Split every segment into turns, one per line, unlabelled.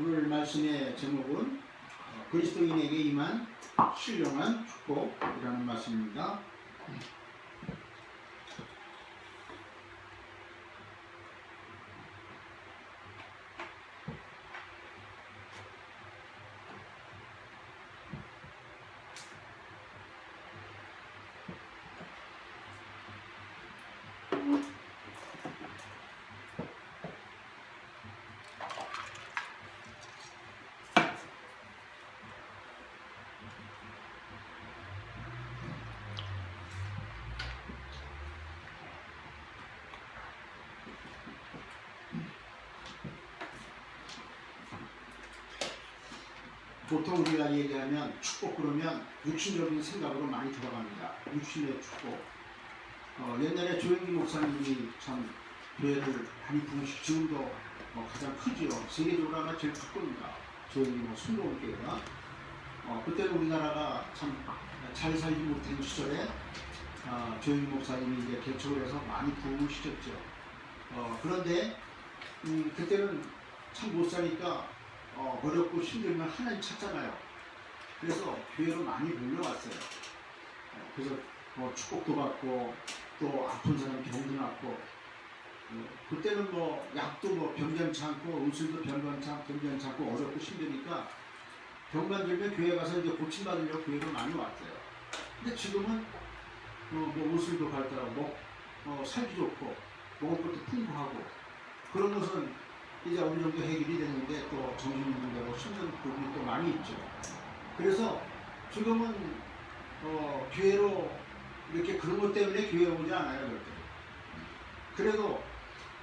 오늘 말씀의 제목은 그리스도인에게 임한 신령한 축복이라는 말씀입니다. 보통 우리가 얘기하면 축복 그러면 육신적인 생각으로 많이 들어갑니다. 육신의 축복. 옛날에 조영기 목사님이 참 교회를 많이 부으시고 지금도 가장 크지요. 세계적으로 아마 제일 큰 겁니다. 조영기 순복음 교회가. 그때는 우리나라가 참 잘 살지 못한 시절에 조영기 목사님이 이제 개척을 해서 많이 부흥을 시켰죠. 그런데 그때는 참 못 사니까 어렵고 힘들면 하나님 찾잖아요. 그래서 교회로 많이 몰려왔어요. 그래서 축복도 받고 또 아픈 사람 병도 낫고 그때는 약도 변변치 않고 의술도 변변치 않고 어렵고 힘드니까 병만 들면 교회 가서 이제 고침받으려고 교회로 많이 왔어요. 근데 지금은 의술도 발달하고 살기 좋고 먹을 것도 풍부하고 그런 것은 이제 어느 정도 해결이 됐는데 또 정신 문제로 심성 부분이 또 많이 있죠. 그래서 지금은 교회로 이렇게 그런 것 때문에 교회에 오지 않아요. 절대. 그래도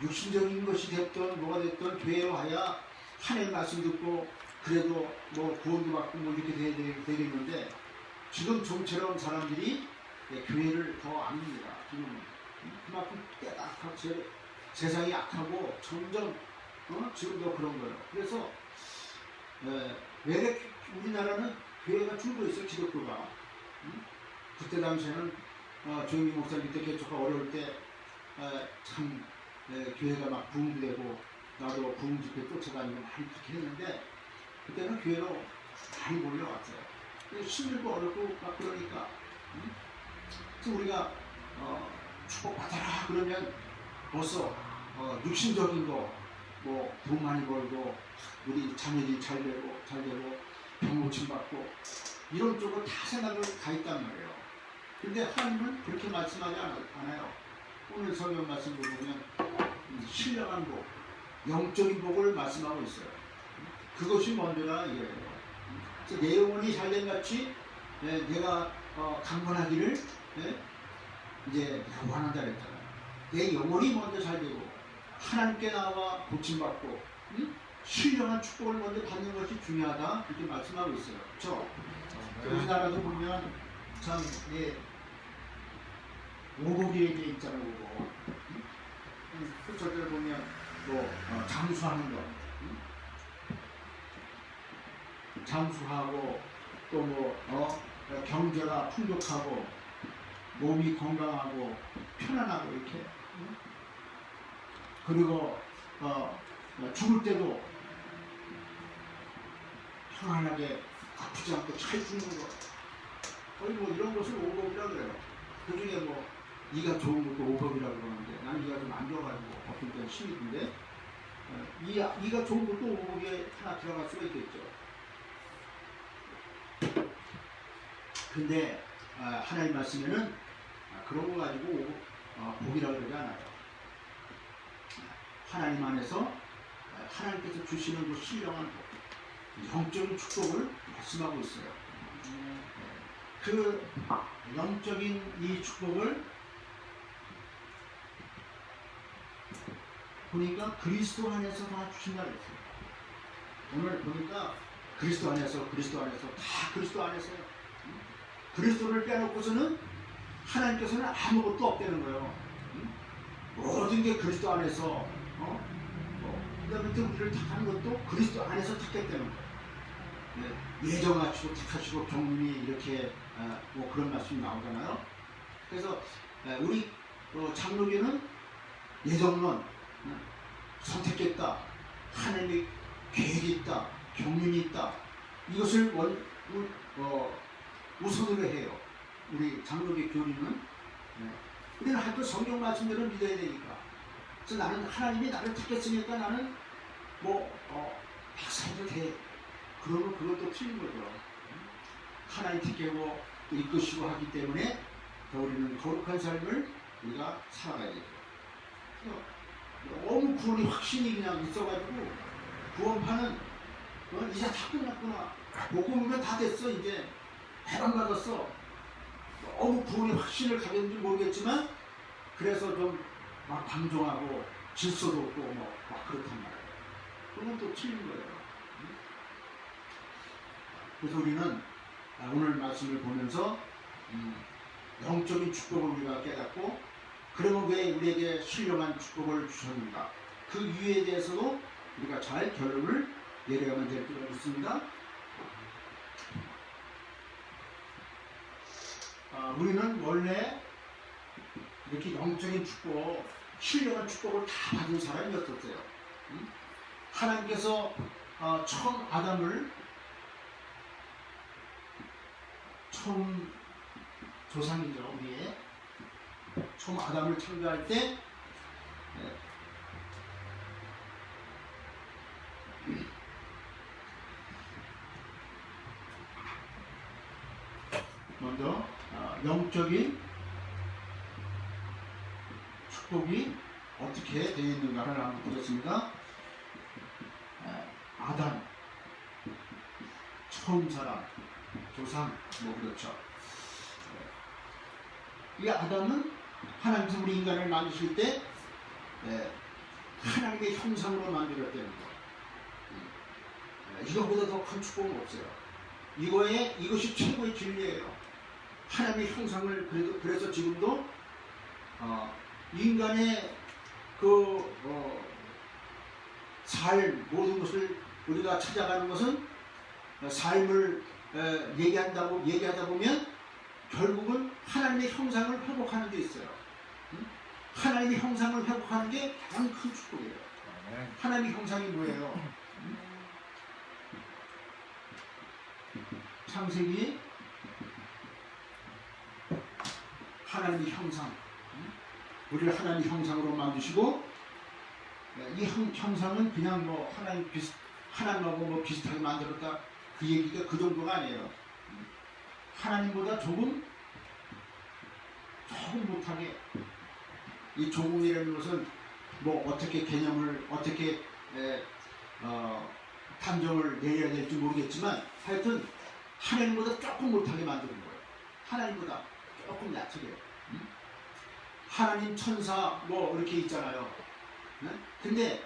육신적인 것이 됐든 뭐가 됐든 교회에 와야 하나님 말씀 듣고 그래도 구원도 받고 이렇게 되겠는데 지금 좀처럼 사람들이 교회를 더 압니다. 지금 그만큼 깨닫고 세상이 악하고 점점 지금도 그런 거예요. 그래서 왜 우리나라는 교회가 줄고 있어. 기독교가. 그때 당시에는 조영기 목사님 때 개척가 어려울 때 참 교회가 막 부흥되고 나도 부흥 집회 쫓아다니고 많이 그렇게 했는데 그때는 교회로 많이 몰려왔어요. 힘들고 어렵고 막 그러니까 그래서 우리가 축복받아라 그러면 벌써 육신적인 거 돈 많이 벌고 우리 자녀들이 잘 되고 병 고침 받고 이런 쪽으로 다 생각을 가 있단 말이에요. 근데 하나님은 그렇게 말씀하지 않아요. 오늘 성경 말씀 보면 신령한 복, 영적인 복을 말씀하고 있어요. 그것이 먼저라 이거예요. 그래서 내 영혼이 잘된 같이 내가 강건하기를 이제 원한다 그랬잖아요. 내 영혼이 먼저 잘 되고 하나님께 나와 고침받고 신령한 축복을 먼저 받는 것이 중요하다 이렇게 말씀하고 있어요. 그렇죠? 우리나라도 보면 참 오복이 있잖아요. 오복. 저들 보면 장수하는 거, 장수하고 또 경제가 풍족하고 몸이 건강하고 편안하고 이렇게. 그리고 죽을 때도 편안하게 아프지 않고 잘 죽는 거. 거의 이런 것을 오복이라고 그래요. 그 중에 이가 좋은 것도 오복이라고 그러는데 나는 이가 좀 안 좋아가지고 어떤 때는 힘이 든데 이가 좋은 것도 오복에 하나 들어갈 수가 있겠죠. 근데 하나님 말씀에는 그런 거 가지고 복이라고 그러지 않아요. 하나님 안에서 하나님께서 주시는 그 신령한 복, 영적인 축복을 말씀하고 있어요. 그 영적인 이 축복을 보니까 그리스도 안에서 다 주신다 그랬어요. 오늘 보니까 그리스도 안에서 다 그리스도 안에서요. 그리스도를 빼놓고서는 하나님께서는 아무것도 없다는 거예요. 모든 게 그리스도 안에서 그 다음에 우리를 택하는 것도 그리스도 안에서 택했다는 거예요. 예정하시고 택하시고 경륜이 이렇게 그런 말씀이 나오잖아요. 그래서 우리 장로교는 예정론 선택했다. 하나님이 계획이 있다, 경륜이 있다. 이것을 우선으로 해요. 우리 장로교 교리는. 우리는 하여튼 성경 말씀대로 믿어야 되니까. 그래서 나는 하나님이 나를 택했으니까 나는 박사해도 돼. 그러면 그것도 틀린 거죠. 하나님 택하고 이끄시고 하기 때문에 더 우리는 거룩한 삶을 우리가 살아가야 되죠. 너무 구원이 확신이 그냥 있어가지고 구원파는 이제 다 끝났구나. 복음이면 다 됐어. 이제 해방받았어. 너무 구원의 확신을 가졌는지 모르겠지만 그래서 좀 막 방종하고 질서도 없고 막 그렇단 말이에요. 그건 또 틀린 거예요. 그래서 우리는 오늘 말씀을 보면서 영적인 축복을 우리가 깨닫고 그러면 왜 우리에게 신령한 축복을 주셨는가, 그 이유에 대해서도 우리가 잘 결론을 내려가면 될 필요가 있습니다. 우리는 원래 이렇게 영적인 축복, 신령한 축복을 다 받은 사람이었었어요. 하나님께서 처음 아담을, 처음 조상이죠, 우리의 처음 아담을 창조할 때 먼저 영적인 축복이 어떻게 되어 있는가를 한번 보겠습니다. 아담, 처음 사람, 조상, 그렇죠. 이 아담은 하나님께서 우리 인간을 만드실 때 하나님의 형상으로 만들었다는 거. 이거보다 더 큰 축복은 없어요. 이것이 최고의 진리예요. 하나님의 형상을 그래서 지금도 인간의 삶, 모든 것을 우리가 찾아가는 것은 삶을 얘기하다 보면 결국은 하나님의 형상을 회복하는 데 있어요. 하나님의 형상을 회복하는 게 가장 큰 축복이에요. 하나님의 형상이 뭐예요? 창세기 하나님의 형상, 우리를 하나님의 형상으로 만드시고, 이 형상은 그냥 하나님하고 비슷하게 만들었다, 그 얘기가 그 정도가 아니에요. 하나님보다 조금 못하게. 이 조금이라는 것은 어떻게 개념을 어떻게 판정을 내려야 될지 모르겠지만 하여튼 하나님보다 조금 못하게 만드는 거예요. 하나님보다 조금 약하게. 하나님, 천사 이렇게 있잖아요. 근데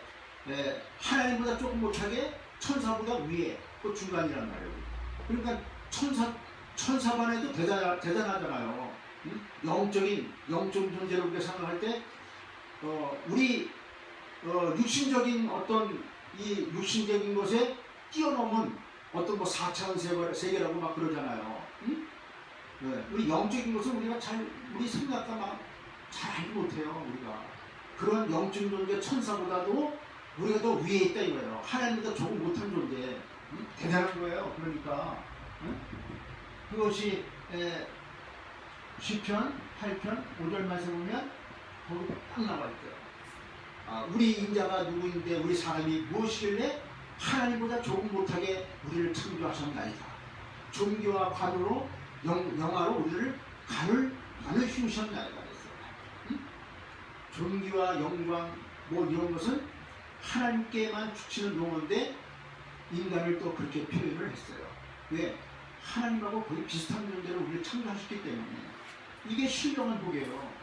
하나님보다 조금 못하게 천사보다 위에, 그 중간이란 말이에요. 그러니까 천사만 해도 대단하잖아요. 영적인 존재로 우리가 생각할 때 우리 육신적인 이 육신적인 것에 뛰어넘은 어떤 4차원 세계라고 막 그러잖아요. 우리 영적인 것은 우리가 우리 생각과 잘 알지 못해요. 우리가 그런 영적인 존재 천사보다도 우리가 더 위에 있다 이거예요. 하나님보다 조금 못한 존재. 대단한 거예요. 그러니까 그것이 시편 8편 5절 말씀 보면 거기 딱 나와 있어요. 우리 인자가 누구인데 우리 사람이 무엇이길래 하나님보다 조금 못하게 우리를 창조하셨나이다. 존귀와 관으로 영화로 우리를 간을 휘우셨나이다 그랬어요. 존귀와 영광 이런 것은 하나님께만 주치는 용어인데 인간을 또 그렇게 표현을 했어요. 왜? 하나님하고 거의 비슷한 존재로 우리를 창조하셨기 때문에 이게 신령한 복이에요.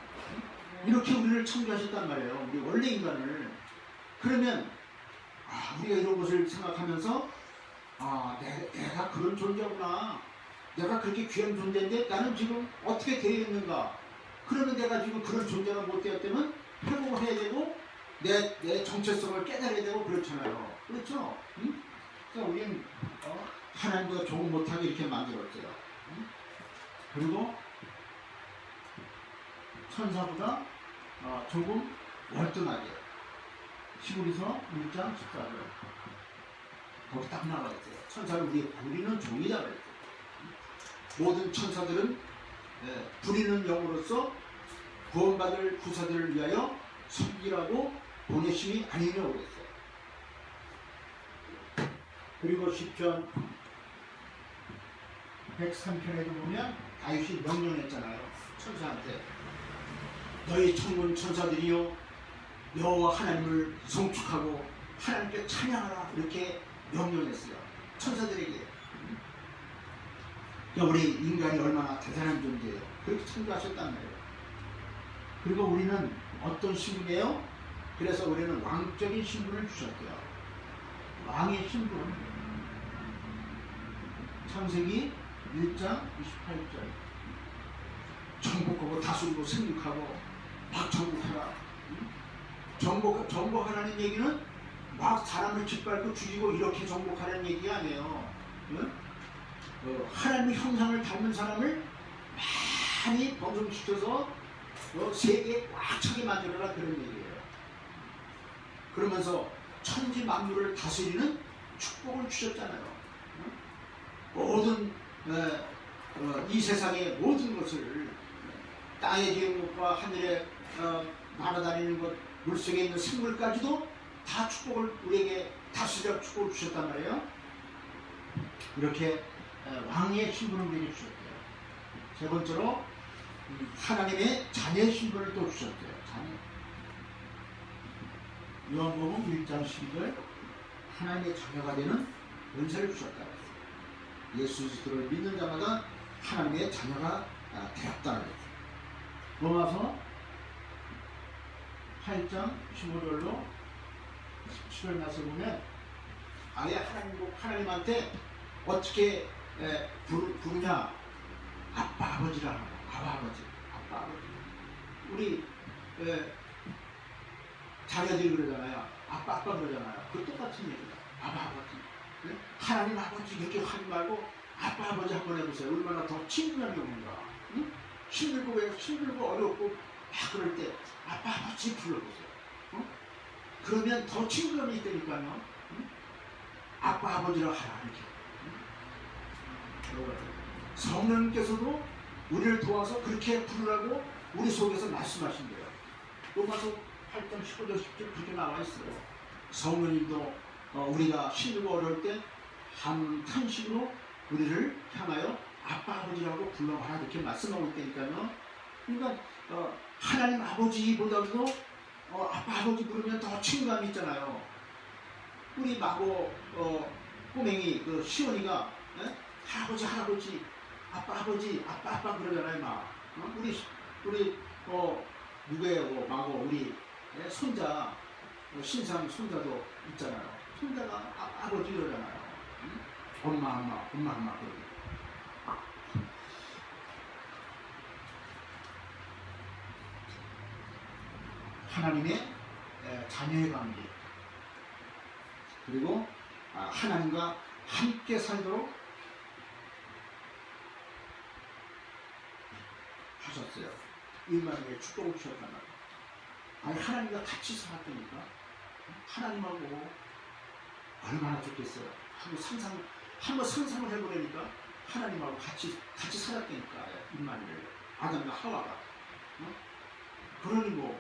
이렇게 우리를 창조하셨단 말이에요. 우리 원래 인간을. 그러면 우리가 이런 것을 생각하면서 내가 그런 존재구나. 내가 그렇게 귀한 존재인데 나는 지금 어떻게 되어 있는가. 그러면 내가 지금 그런 존재가 못 되었다면 회복을 해야 되고 내 정체성을 깨달아야 되고 그렇잖아요. 그렇죠? 그러니까 우리는 하나님보다 조금 못하게 이렇게 만들었어요. 그리고 천사보다 조금 월등하게. 히브리서 1장 14절. 거기 딱 나와 있어요. 천사를 부리는 종이다 그랬어요. 모든 천사들은 부리는 영으로서 구원받을 구사들을 위하여 섬기라고 보내심이 아니냐고 그랬어요. 그리고 시편 103편에도 보면 다윗이 명령했잖아요. 천사한테 너희 천군 천사들이요 여호와 하나님을 송축하고 하나님께 찬양하라 이렇게 명령했어요. 천사들에게. 그러니까 우리 인간이 얼마나 대단한 존재예요. 그렇게 창조하셨단 말이에요. 그리고 우리는 어떤 신분이에요? 그래서 우리는 왕적인 신분을 주셨대요. 왕의 신분. 창세기 1장 28절 정복하고 다스리고 생육하고 막 정복하라. 정복하라는 얘기는 막 사람을 짓밟고 죽이고 이렇게 정복하라는 얘기가 아니에요. 하나님의 형상을 닮은 사람을 많이 번성시켜서 세계에 꽉 차게 만들어라 그런 얘기예요. 그러면서 천지 만물을 다스리는 축복을 주셨잖아요. 모든 이 세상의 모든 것을 땅에 기는 것과 하늘에 날아다니는 것, 물속에 있는 생물까지도 다 축복을 우리에게 다스려 축복을 주셨단 말이에요. 이렇게 왕의 신분을 우리에게 주셨대요. 세 번째로 하나님의 자녀의 신분을 또 주셨대요. 자녀. 요한복음 1장 12절 하나님의 자녀가 되는 은사를 주셨다. 예수 그리스도를 믿는 자마다 하나님의 자녀가 되었다는 거죠. 로마서 8장 15절로 17절 말씀 보면 아예 하나님한테 어떻게 부르냐? 아빠 아버지라 하고 아빠 아버지. 우리 자녀들이 그러잖아요. 아빠 그러잖아요. 그 똑같은 얘기다. 아빠 아버지. 하나님 아버지 이렇게 하지 말고 아빠 아버지 한번 해보세요. 얼마나 더 친근하게 오는가. 응? 힘들고 어렵고 막 그럴 때 아빠 아버지 불러보세요. 그러면 더 친근함이 있다니까요. 응? 아빠 아버지라 하라 이렇게. 성령님께서도 우리를 도와서 그렇게 부르라고 우리 속에서 말씀하신대요. 로마서 8장 15절 10절 그렇게 나와 있어요. 성령님도 우리가 힘들고 어려울 때 한탄식으로 우리를 향하여 아빠 아버지라고 불러봐라 이렇게 말씀하고 있다니까요. 그러니까 하나님 아버지보다도 아빠 아버지 부르면 더 친감이 있잖아요. 우리 마고 꼬맹이 그 시원이가 할아버지 아빠 아버지 아빠 그러잖아요. 막 우리 누구예요? 마고 우리 손자 신상 손자도 있잖아요. 손자가 아버지 그러잖아요. 엄마 그러고. 하나님의 자녀의 관계 그리고 하나님과 함께 살도록 하셨어요. 일만에게 축복을 주셨단 말이에요. 아니 하나님과 같이 살았다니까. 하나님하고 얼마나 좋겠어요. 한번 상상을 해보려니까 하나님하고 같이 살았다니까. 임마누엘 아담과 하와가. 그러니 뭐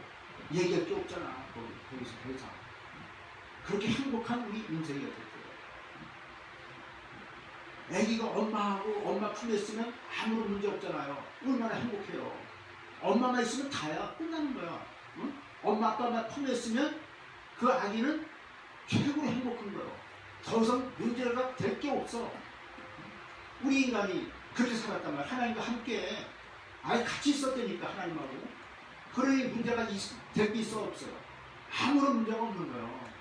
얘기할 게 없잖아. 거기서 더 이상. 그렇게 행복한 우리 인생이었어요. 아기가 엄마 품에 있으면 아무런 문제 없잖아요. 얼마나 행복해요. 엄마만 있으면 다야. 끝나는 거야. 응? 엄마 아빠만 품에 있으면 그 아기는 최고로 행복한 거예요. 더 이상 문제가 될 게 없어. 우리 인간이 그렇게 살았단 말이야. 하나님과 함께 아예 같이 있었다니까 하나님하고. 그러니 문제가 될 게 있어 없어요. 아무런 문제가 없는 거예요.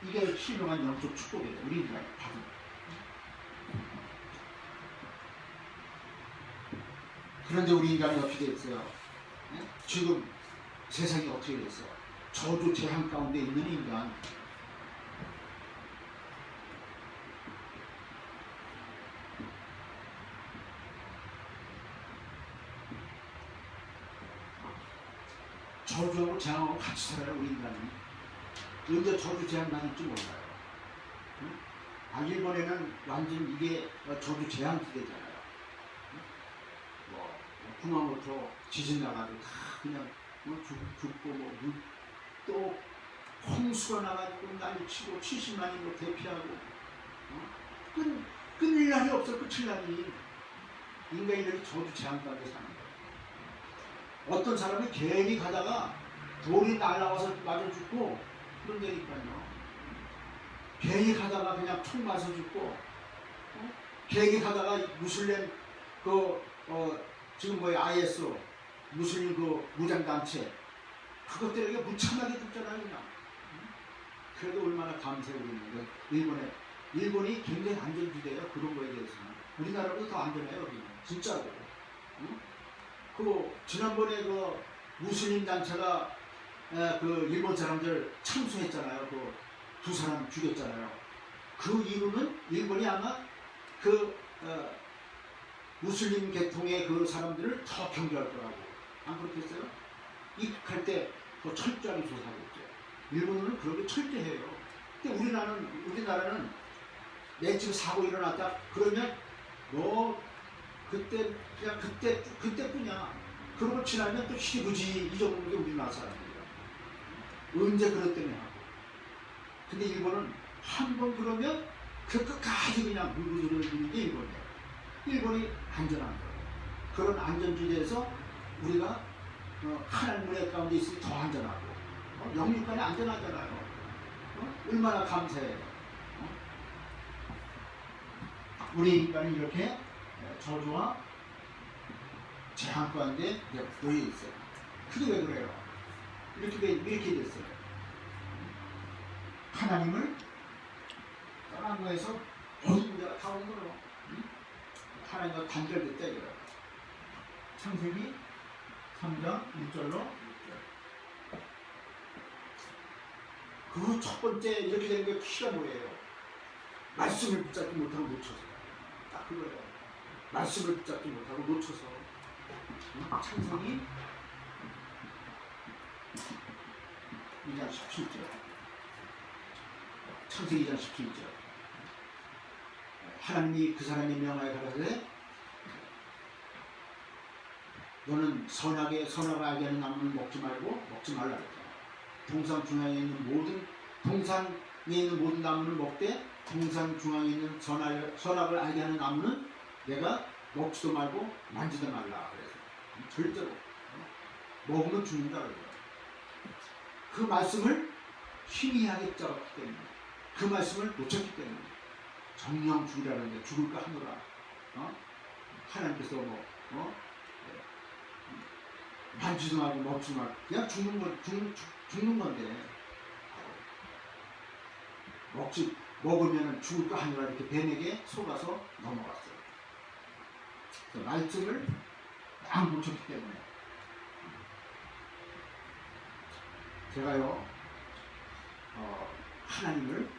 이게 신령한 영적 축복이에요. 우리 인간이 받은 거예요. 그런데 우리 인간이 어떻게 됐어요? 지금 세상이 어떻게 됐어요? 저주 재앙 가운데 있는 인간. 저주하고 재앙하고 같이 살아요. 우리 인간이. 언제 저주 재앙 나는지 몰라요. 일본에는 완전 이게 저주 재앙지대잖아요. 구마모토 지진 나가도 다 그냥 죽고 또 홍수가 나가지고 난리치고 70만이 대피하고 끊을 날이 없어. 끝을 날이. 인간이들이 저주 재앙 가운데 사는 거예요. 어떤 사람이 괜히 가다가 돌이 날아와서 맞아 죽고 그런다니까요. 괜히 가다가 그냥 총 맞아 죽고 괜히 가다가 무슬림 지금 IS 무슬림 무장단체 그것들에게 무참하게 죽잖아요. 그냥. 그래도 얼마나 감사해 우리는. 일본이 굉장히 안전지대예요. 그런 거에 대해서는. 우리나라보다 더 안전해요. 여기는. 진짜로. 지난번에 무슬림 단체가 일본 사람들 참수했잖아요. 두 사람 죽였잖아요. 그 이유는 일본이 아마 무슬림 계통의 그 사람들을 더 경계할 거라고. 안 그렇겠어요? 입국할 때 더 철저하게 조사하겠죠. 일본은 그렇게 철저해요. 근데 우리나라는 내 지금 사고 일어났다 그러면 그때뿐이야. 그러고 지나면 또 시부지 잊어버리는 게 우리나라 사람들이야. 언제 그랬더니 하고. 근데 일본은 한 번 그러면 끝까지 그냥 물들이는 게 일본이에요. 일본이 안전한 거예요. 그런 안전지대에서 우리가 하나님 은혜 가운데 있으니 더 안전하고 영육간에 안전하잖아요. 얼마나 감사해요. 우리 인간이 이렇게 저주와 재앙 가운데 놓여 있어요. 그게 왜 그래요? 이렇게 됐어요. 하나님을 떠난 거에서 모든 문제가 다 온 거예요. 하나님과 단절됐다 이거예요. 창세기 3장 1절로 그 첫 번째 이렇게 된 게 키가 뭐예요? 말씀을 붙잡지 못하고 놓쳐서. 딱 그거예요. 말씀을 붙잡지 못하고 놓쳐서. 창세기 2장 17절. 창세기 2장 17절. 하나님이 그 사람의 명하여 가라사대 너는 선악을 알게 하는 나무는 먹지 말고 먹지 말라 그랬잖아. 동산 중앙에 있는 모든 나무는 먹되 동산 중앙에 있는 선악을 알게 하는 나무는 내가 먹지도 말고 만지도 말라 그래서 절대로 먹으면 죽는다 그래요. 그 말씀을 희미하게 잡았기 때문에 그 말씀을 놓쳤기 때문에 정령 죽으라는데 죽을까 하노라. 하나님께서 만지도 말고 먹지도 말고 그냥 죽는 건데 먹으면 죽을까 하노라 이렇게 뱀에게 속아서 넘어갔어요. 말씀을 딱 놓쳤기 때문에 제가요 하나님을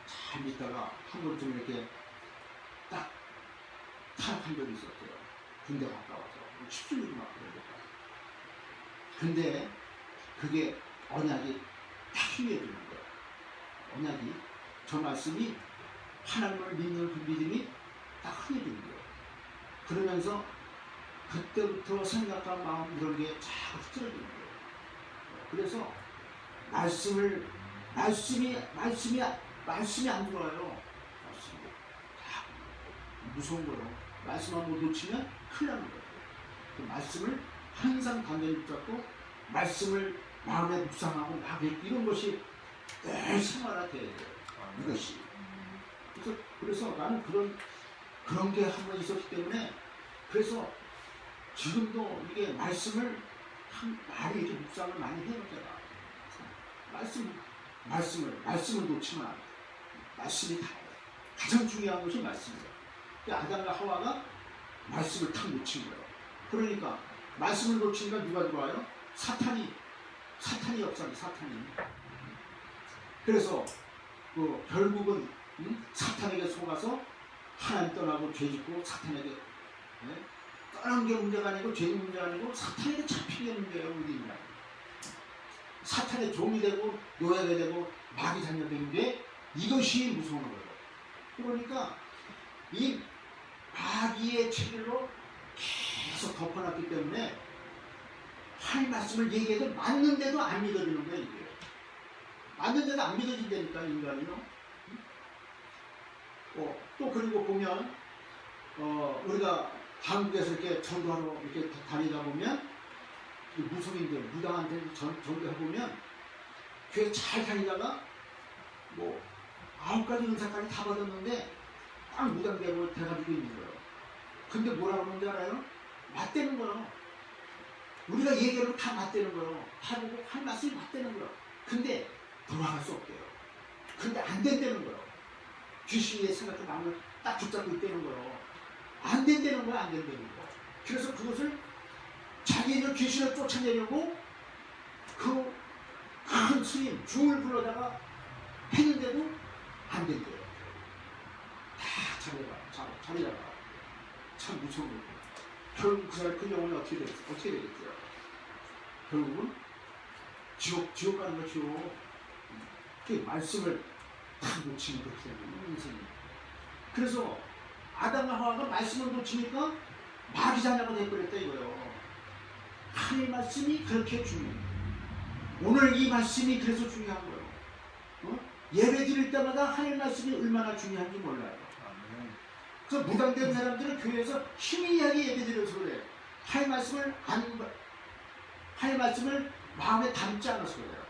잘 믿다가 한 번쯤 이렇게 딱 타락한 적이 있었어요. 군대 갔다 와서 칩줄이고 막 그러니까. 근데 그게 언약이 딱 힘해지는 거예요. 언약이 저 말씀이 하나님을 믿는 그 믿음이 딱 흔해지는 거예요. 그러면서 그때부터 생각과 마음 이런 게 자꾸 흐트러지는 거예요. 그래서 말씀이 안 들어와요. 말씀이 무서운 거예요. 말씀만 못 놓치면 큰일 나는 거예요. 그 말씀을 항상 단단히 붙잡고 말씀을 마음에 묵상하고 막 이런 것이 늘 생활화돼야 돼요. 이것이. 그래서 나는 그런 게 한 번 있었기 때문에 그래서 지금도 이게 말씀을 많이 이렇게 묵상을 많이 해요. 제가 말씀을 놓치면 안 돼. 말씀이 다예요. 가장 중요한 것이 말씀이에요. 아담과 하와가 말씀을 탁 놓친 거예요. 그러니까 말씀을 놓치니까 누가 들어와요? 사탄이 역사합니다. 사탄이. 그래서 결국은 사탄에게 속아서 하나님 떠나고 죄짓고 사탄에게 떠난 게 문제가 아니고 죄는 문제가 아니고 사탄에게 잡히는 게 문제예요. 우리 인간. 사탄의 종이 되고 노예가 되고 마귀 자녀 되는 게 이것이 무서운 거예요. 그러니까 이 마귀의 체질로 계속 덮어놨기 때문에 하나님 말씀을 얘기해도 맞는데도 안 믿어지는 거예요. 이게 맞는데도 안 믿어진다니까 인간이요. 또 그리고 보면 우리가 한국에서 이렇게 전도하러 이렇게 다니다 보면 무속인들 무당한테 전도해보면 교회 잘 다니다가 뭐 9가지 은사까지 다 받았는데 딱 무당되고 돼가지고 있는 거예요. 근데 뭐라고 하는지 알아요? 맞대는 거예요. 우리가 얘기하면 다 맞대는 거예요. 하고 한 말씀이 맞대는 거예요. 근데 돌아갈 수 없대요. 근데 안 된다는 거예요. 귀신의 생각도 마음을 딱 붙잡고 있다는 거예요. 안 된다는 거예요. 안 된다는 거. 그래서 그것을 자기는 귀신을 쫓아내려고 그 큰 스님 중을 불러다가 했는데도 안 된대요. 다 자리다가 참 무서운 거예요. 결국 그 사람 그 영혼이 어떻게 되겠어요? 결국은 지옥 가는 거죠. 그 말씀을 다 놓치는 그렇게 되는 인생이. 그래서 아담과 하와가 말씀을 놓치니까 마귀 자녀가 되어버렸다 이거예요. 하나님의 말씀이 그렇게 중요해요. 오늘 이 말씀이 그래서 중요한 거예요. 예배 드릴 때마다 하나님의 말씀이 얼마나 중요한지 몰라요. 그래서 무당된 사람들은 교회에서 희미하게 예배 드려서 그래요. 하나님의 말씀을 마음에 담지 않아서 그래요.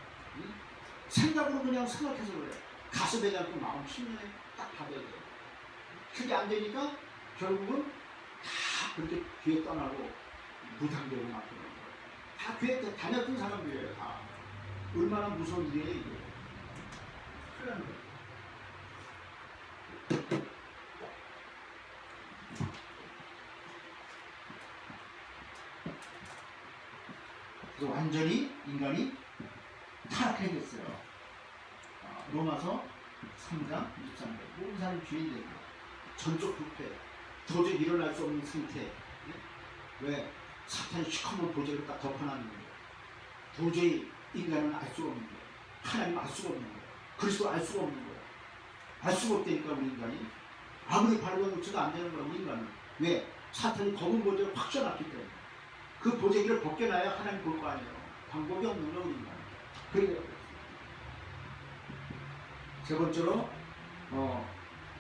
생각으로 그냥 생각해서 그래요. 가서 되지 않고 마음 희미하게 딱 받아야 돼요. 그게 안 되니까 결국은 다 그렇게 교회 떠나고 무당되고 막 그러는 거예요. 다 교회 다녔던 사람들이에요. 다. 얼마나 무서운 일이에요 이게. 큰일 나는 거예요. 그래서 완전히 인간이 타락해졌어요. 로마서 3장 23절 모든 사람이 죄인 되고 전적 부패 도저히 일어날 수 없는 상태. 왜? 사탄이 시커먼 보좌를 딱 덮어놨는 거예요. 도저히 인간은 알 수가 없는 거예요. 하나님 알 수가 없는 거예요. 그리스도 알 수가 없는 거예요. 알 수가 없다니까 우리 인간이. 아무리 바르고 놓쳐도 안 되는 거예요. 우리 인간은. 왜? 사탄이 검은 보좌를 확 씌워놨기 때문에. 그 보자기를 벗겨놔야 하나님 볼 거 아니에요. 방법이 없는 거 우리 인간은. 그래요. 세 번째로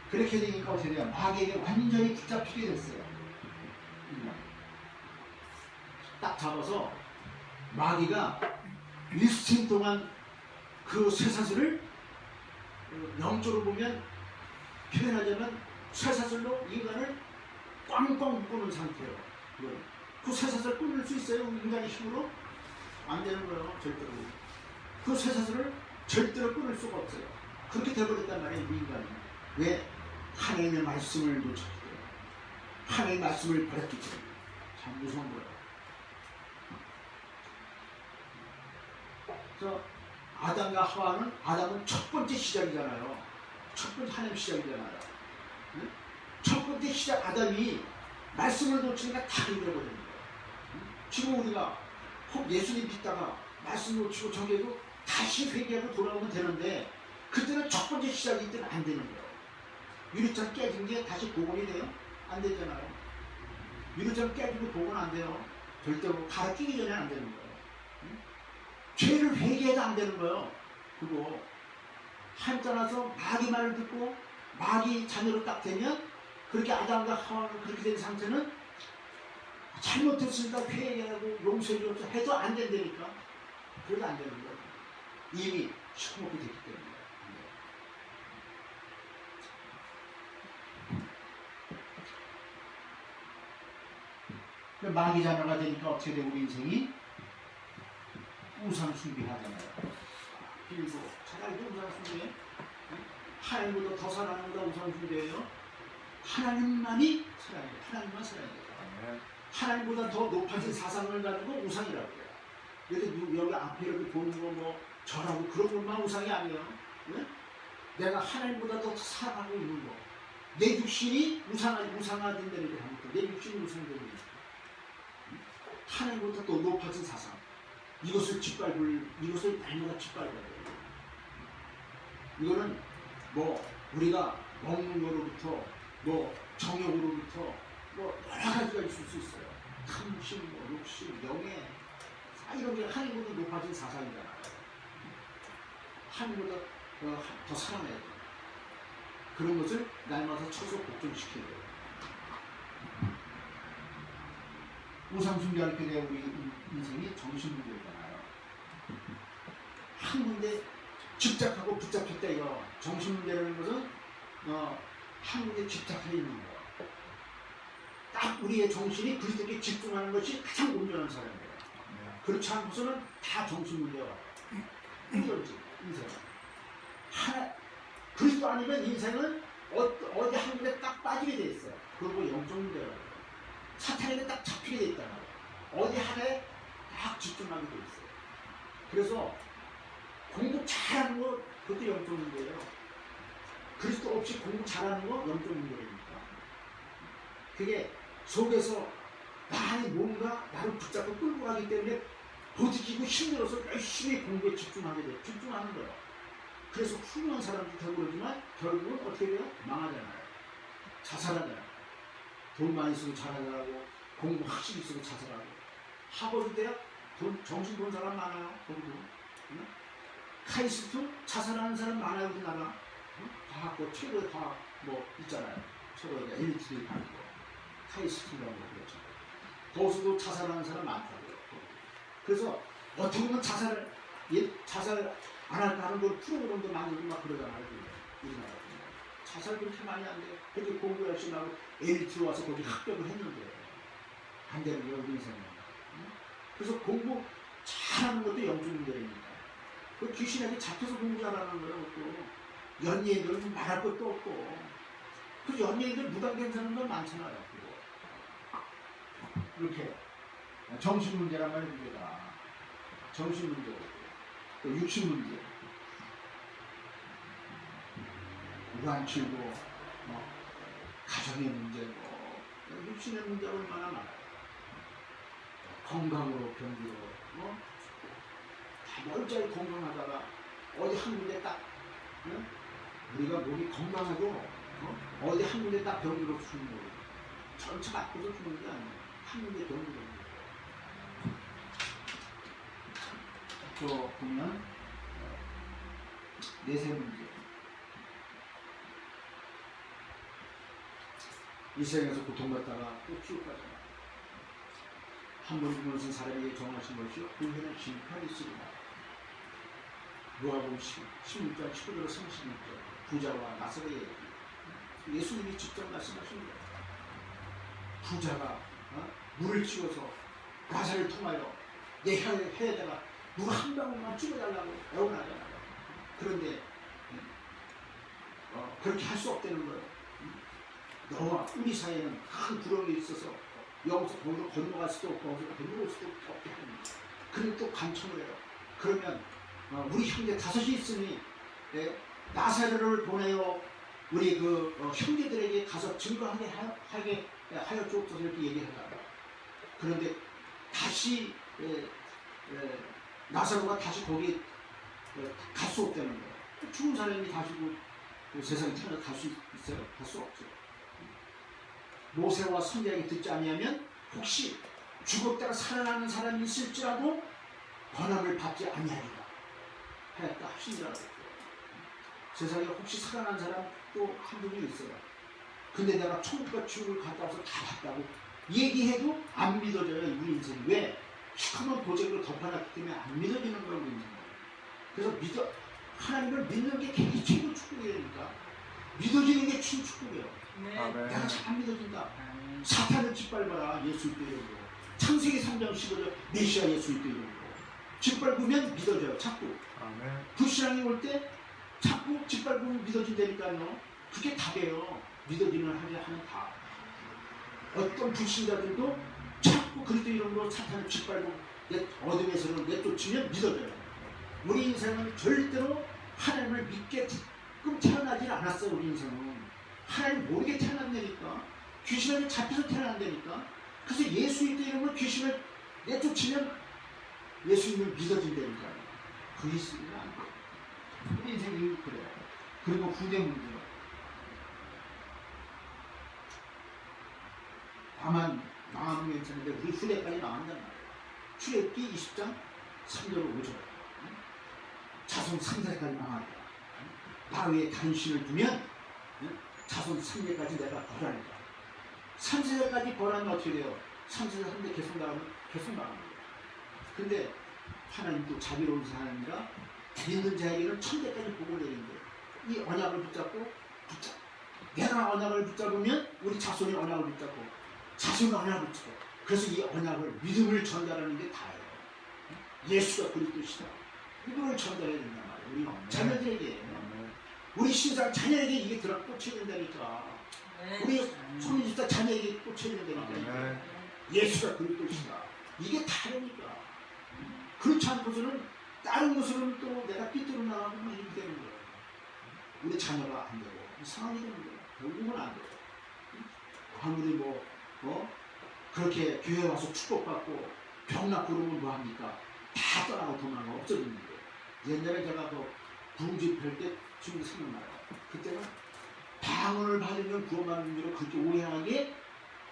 그렇게 되니까 어떻게 돼요? 마귀에게 완전히 붙잡히게 됐어요. 딱 잡아서 마귀가 일생 동안 그 쇠사슬을 영적으로 보면 표현하자면 쇠사슬로 인간을 꽝꽝 묶어놓은 상태예요. 그 쇠사슬을 끊을 수 있어요? 인간의 힘으로? 안 되는 거예요. 절대로. 그 쇠사슬을 절대로 끊을 수가 없어요. 그렇게 돼버렸단 말이에요. 이 인간이. 왜? 하나님의 말씀을 놓쳤기 때문에. 하나님의 말씀을 버렸기 때문에. 참 무서운 거예요. 그래서 아담과 하와는 아담은 첫 번째 시작이잖아요. 첫 번째 하나님 시작이잖아요. 응? 첫 번째 시작 아담이 말씀을 놓치니까 다 잃어버리는 거예요. 응? 지금 우리가 혹 예수님 믿다가 말씀 놓치고 저기에도 다시 회개하고 돌아오면 되는데 그때는 첫 번째 시작이기 때문에 안 되는 거예요. 유리창 깨진 게 다시 복원이 돼요? 안 되잖아요. 유리창 깨지고 복원 안 돼요. 절대로 갈아 끼기 전에 안 되는 거예요. 응? 죄를 회개해도 안 되는 거예요. 그거 한자나서 마귀 말을 듣고 마귀 자녀로 딱 되면 그렇게 아담과 하와가 그렇게 된 상태는 잘못했으니까 회개하고 용서해주고 해도 안 된다니까. 그래도 안 되는 거예요. 이미 시커멓게 됐기 때문에. 마귀 자녀가 되니까 어떻게 되고 우리 인생이 우상 숭배하잖아요. 빌고 차라리 우상 숭배. 하나님보다 더 사랑하는 거다 우상 숭배예요. 하나님만이 사랑해요. 하나님만 사랑해요. 하나님보다 더 높아진 사상을 가지고 우상이라고 해요. 여기 앞에 이렇게 보는 거 뭐 절하고 그런 것만 우상이 아니에요. 네? 내가 하나님보다 더 사랑하고 있는 거. 내 육신이 우상화된다는 게 아니고 내 육신이 우상되는 거. 하나님보다 더 높아진 사상. 이것을 날마다 짓밟아야 돼요. 이거는 뭐 우리가 먹는 거로부터 뭐 정욕으로부터 뭐 여러 가지가 있을 수 있어요. 탐심, 뭐 욕심, 명예 이런 게 하나님보다 높아진 사상이잖아요. 하나님보다 더 사랑해야 돼요. 그런 것을 날마다 쳐서 복종시켜야 돼요. 우상 숭배할 때 우리 인생이 정신 문제잖아요. 한 군데 집착하고 붙잡혔다 이거. 정신 문제라는 것은 한 군데 집착해 있는 거. 딱 우리의 정신이 그리스도께 집중하는 것이 가장 온전한 사람이에요. 그렇지 않고서는 다 정신 문제가 힘들지 인생. 그리스도 아니면 인생은 어디 한 군데 딱 빠지게 돼 있어요. 그리고 영적 문제라고 해요. 사탄에게 딱 잡히게 돼 있다는 거예요. 어디 하나에 딱 집중하게 돼 있어요. 그래서 공부 잘하는 거 그것도 영적 문제예요. 그리스도 없이 공부 잘하는 거 영적 문제입니까? 그게 속에서 많이 뭔가 나를 붙잡고 끌고 가기 때문에 버티기고 힘들어서 열심히 공부에 집중하게 돼요. 집중하는 거예요. 그래서 훌륭한 사람도 되고 그러지만 결국은 어떻게 돼요? 망하잖아요. 자살하잖아요. 돈 많이 쓰고 자살하고 공부 확실히 쓰고 자살하고 하버드 대학 정신 본 사람 많아요. 공부. 응? 카이스트 자살하는 사람 많아요. 우리나라. 응? 과학고 최고의 과학 뭐 있잖아요. 최고의 엘리트들이 가는 거. 카이스트라고 그러죠. 거기서도 자살하는 사람 많다고요. 그래서 어떻게 보면 자살 안 할까 하는 걸 프로그램도 만들고 막 그러잖아요. 우리나라. 자살 그렇게 많이 안 돼요. 그렇게 공부 열심히 하고 엘리트로 와서 거기 합격을 했는데 안 되는 거예요. 우리 인생은. 그래서 공부 잘하는 것도 영적 문제입니다. 그 귀신에게 잡혀서 공부 잘하는 거예요. 또 연예인들은 말할 것도 없고 그 연예인들 무당 괜찮은 건 많잖아요. 이렇게 정신 문제란 말이 문제다. 정신 문제, 또 육신 문제, 우간치고 가정의 문제고 육신의 문제가 얼마나 많아요. 건강으로 병들어 다 멀쩡히 건강하다가 어디 한 군데 딱 우리가 몸이 건강하고 어디 한 군데 딱 병들어 죽는 거예요. 전체 맞고서 죽는 게 아니에요. 한 군데 병들어 죽는 거예요. 또 보면 내세 문제. 이 세상에서 고통받다가 또 지옥 가잖아. 한 번 죽는 사람에게 정하신 것이요 후회는 심판이 있으리라. 누가복음 16장 19절로 36절 부자와 나사로의 얘기. 예수님이 직접 말씀하신 거예요. 부자가 물을 찍어서 나사를 통하여 내 혀에다가 물 한 방울만 찍어달라고 애원하잖아요. 그런데 그렇게 할 수 없다는 거예요. 너와 우리 사이에는 큰 구렁이 있어서 여기서 거기로 건너갈 수도 없고 거기서 건너올 수도 없게 합니다. 그리고 또 간청을 해요. 그러면 우리 형제 5이 있으니 나사로를 보내어 우리 그 형제들에게 가서 증거하게 하여 주옵소서 이렇게 얘기하잖아요. 그런데 다시 나사로가 다시 거기 갈 수 없다는 거예요. 죽은 사람이 다시 그 세상에 태어나 갈 수 있어요? 갈 수 없죠. 모세와 선지자에게 듣지 아니하면 혹시 죽었다가 살아나는 사람이 있을지라도 권함을 받지 아니하리라 하였다 하신다라고. 세상에 혹시 살아난 사람 또 한 분이 있어요. 근데 내가 천국과 지옥을 갔다 와서 다 봤다고 얘기해도 안 믿어져요. 우리 인생이. 왜? 시커먼 보재기로 덮어놨기 때문에 안 믿어지는 거예요. 우리 인생은. 그래서 하나님을 믿는 게 되게 최고 축복이니까 믿어지는 게 최고 축복이에요.
네.
내가 잘 안 믿어진다. 사탄을 짓밟아라. 예수 있다 이러고. 창세기 3장 15절 메시아 예수 있다 이러고. 짓밟으면 믿어져요. 자꾸. 불신앙이 올 때 자꾸 짓밟으면 믿어진다니까요. 그게 답이에요. 믿어지는 하게 하는 답. 어떤 불신자들도 자꾸 그리스도 이름으로 사탄을 짓밟고 어둠에서는 내쫓으면 믿어져요. 우리 인생은 절대로 하나님을 믿게끔 태어나지 않았어요. 우리 인생은 하나님 모르게 태어난다니까. 귀신에게 잡혀서 태어난다니까. 그래서 예수 이름으로 귀신을 내쫓으면 예수님을 믿어진다니까요. 그게 있으면 안 돼요. 우리 인생이 그래요. 그리고 후대 문제. 다만 망하면 괜찮은데 우리 후대까지 망한단 말이에요. 출애굽기 20장 3절 5절 자손 3대까지 망하리라. 나 위에 간신을 두면 자손 3대까지 내가 벌하리라. 3세대까지 벌하면 어떻게 돼요? 3세대 3대 계속 나가면 계속 나갑니다. 근데 하나님도 자비로운 하나님이라 믿는 자에게는 천대까지 복을 내리는데 이 언약을 붙잡고 내가 언약을 붙잡으면 우리 자손이 언약을 붙잡고 자손이 언약을 붙잡고 그래서 이 언약을 믿음을 전달하는 게 다예요. 예수가 그리스도시다. 이걸 전달해야 된단 말이에요. 우리 자녀들에게 우리 신상 자녀에게 이게 들어 꽂혀야 된다니까. 우리 손님집사 자녀에게 꽂혀야 된다니까. 예수가 그리스도시다. 이게 다르니까. 그렇지 않고서는 다른 것으로는 또 내가 삐뚤어 나가고 막 이렇게 되는 거예요. 우리 자녀가 안 되고 이상하게 되는 거예요. 결국은 안 돼요. 아무리 그렇게 교회 와서 축복받고 병났고 그러면 뭐합니까? 다 떠나고 도망가고 없어지는 거예요. 옛날에 제가 부흥집할 때 지금 생각나요. 그때는 방언을 받으면 구원받는 줄로 그렇게 오해하게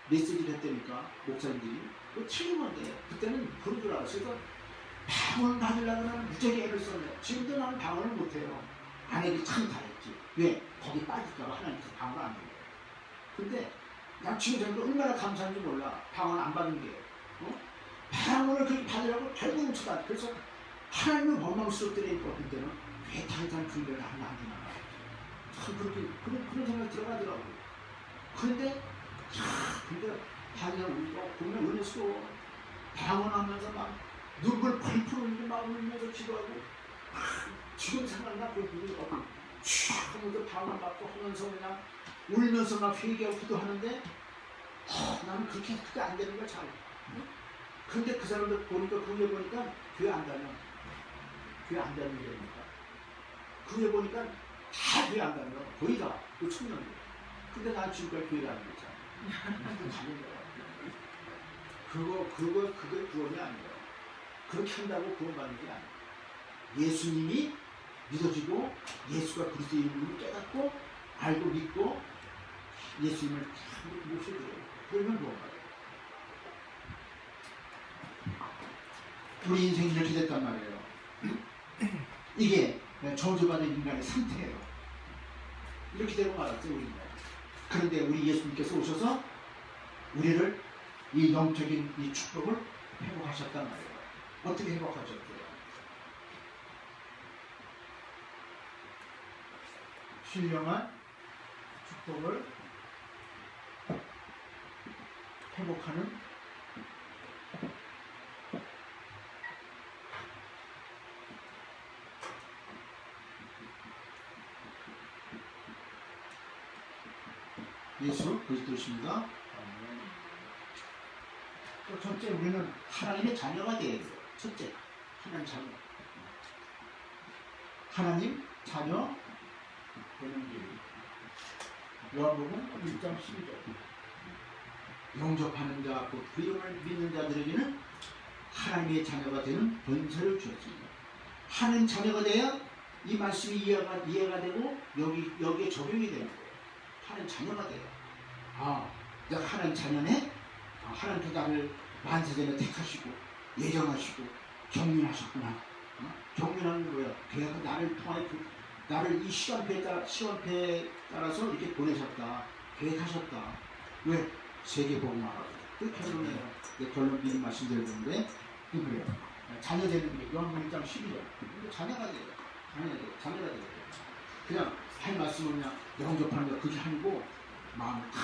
메시지를 했다니까 목사님들이. 그거 틀린 건데 그때는 그런 줄 알았어요. 그래서 방언을 받으려면 무지하게 애를 썼네. 지금도 나는 방언을 못해요. 아내들이 참 잘했지. 왜? 거기 빠질까봐 하나님께서 방언을 안 해요. 근데 난 지금 저도 얼마나 감사한지 몰라. 방언 안 받은 게. 방언을 그렇게 받으려고 결국은 쳐다. 그래서 하나님을 원망스럽더라니까 그때는 왜 당장 그걸 하면 안 되나. 참 그렇게 그런 생각이 들어가더라고. 그런데 반년 우리가 보면 은혜스러워. 방언하면서 막 눈물 펄펄 흘리고 막 울면서 기도하고 지금 생각나 그 부분이 하면서 방언 받고 하면서 그냥 울면서 막 회개하고 기도하는데 나는 그게 안 되는 걸 잘. 근데 그 사람들 보니까 그게 보니까 교회 안 다녀. 교회 안 다니는 거니까. 그게 보니까 다 교회 안 다녀. 거의 다. 그 청년들. 근데 난 지금까지 교회 다니고 있잖아. 다닌 거야. 그게 구원이 아니에요. 그렇게 한다고 구원받는 게 아니에요. 예수님이 믿어지고 예수가 그리스도의 이름을 깨닫고 알고 믿고 예수님을 모셔줘요. 그러면 구원받아요. 우리 인생이 이렇게 됐단 말이에요. 이게 저주받은 인간의 상태예요. 이렇게 되고 말았죠, 우리는. 그런데 우리 예수님께서 오셔서 우리를 이 영적인 이 축복을 회복하셨단 말이에요. 어떻게 회복하셨어요? 신령한 축복을 회복하는 예수 그리스도십니다. 또 첫째, 우리는 하나님의 자녀가 되어야 돼요. 첫째, 하나님 자녀. 하나님 자녀 되는 길. 요한복음 1장 12절. 영접하는 자, 곧 그 이름을 믿는 자들에게는 하나님의 자녀가 되는 권세를 주었습니다. 하나님 자녀가 돼야 이 말씀이 이해가 되고 여기에 적용이 되는 거예요. 하나님 자녀가 돼요. 내가 하나님 자녀네? 하나님께서 나를 만세전에 택하시고 예정하시고 경륜하셨구나. 경륜하는 거예요. 그래서 나를 통하여 나를 이 시간표에 따라서 이렇게 보내셨다. 계획하셨다. 왜? 세계복음화라고. 그 결론이에요. 결론 미리 말씀드렸는데 그래요. 자녀 되는 게 요한복음 1장 12절. 자녀가 돼요. 자녀가 돼요. 그냥 할 말씀은 그냥 영접하는 거 그게 아니고 마음을 다